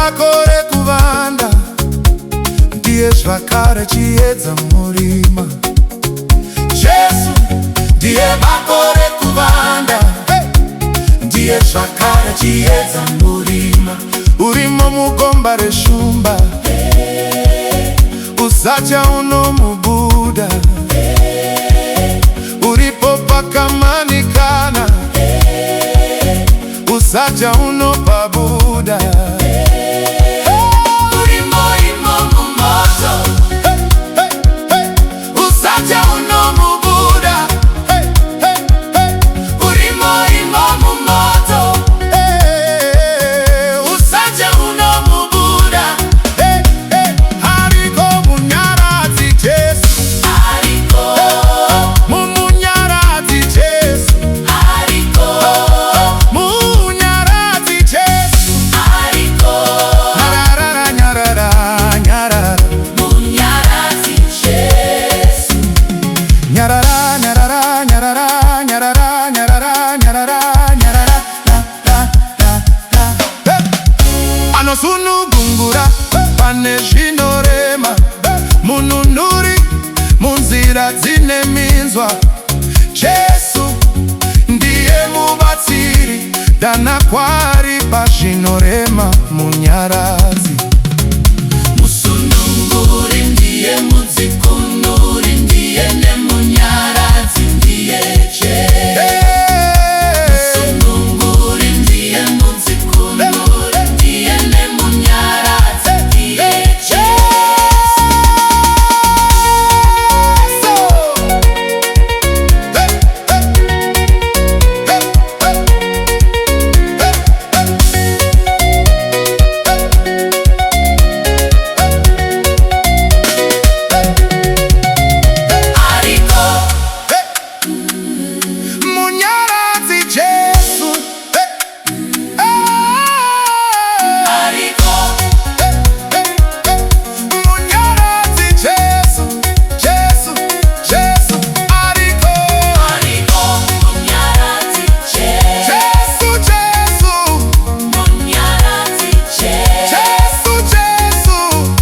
makore kuvanda, ndiye zvakare chiedza murima. Jesu ndiye makore kuvanda, ndiye zvakare chiedza murima. Urimo mugomba reshumba, usacha unomubuda. Uripo pakamanikana, usacha unopabuda. Urimo mumoto, usacha unomubuda. Urimo mumoto, usacha unomubuda. Ariko munyaradzi Jesu, ariko mumunyaradzi Jesu, ariko munyaradzi Jesu, ariko nyarara nyarara nyarara munyaradzi Jesu, nyarara nyarara nyarara nyarara nyarara nyarara nyarara anosunugungura pane zvinorema, mununuri munzira dzine minzwa. Jesu ndiye mubatsiri, dana kwari pazvinorema munyaradzi. Musununguri ndiye mudzikunuri, ndiye nemunyaradzi ndiye Jesu. Musununguri ndiye mudzikunuri, ndiye nemunyaradzi ndiye Jesu. Munyaradzi Jesu, munyaradzi Jesu, Jesu, Jesu, ariko munyaradzi Jesu, Jesu, munyaradzi Jesu, Jesu,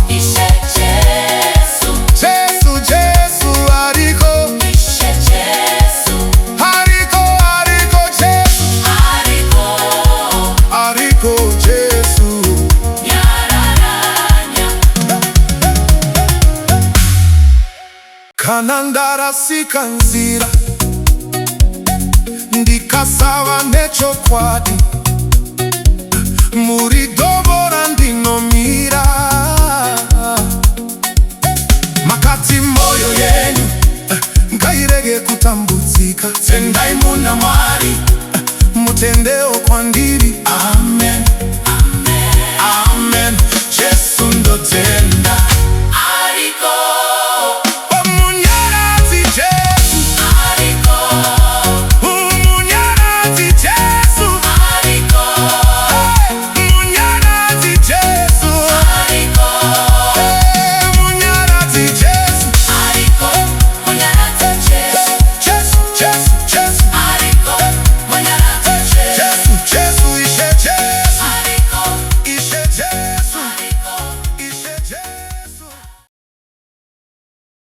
ishe Jesu, Jesu, Jesu, ariko ishe Jesu, ariko Jesu, ariko Jesu. Kana ndarasika nzira, ndikasava nechokwadi, muri dovora ndinomira. Makati moyo yenyu ngairege kutambudzika, tendai muna Mwari, mutende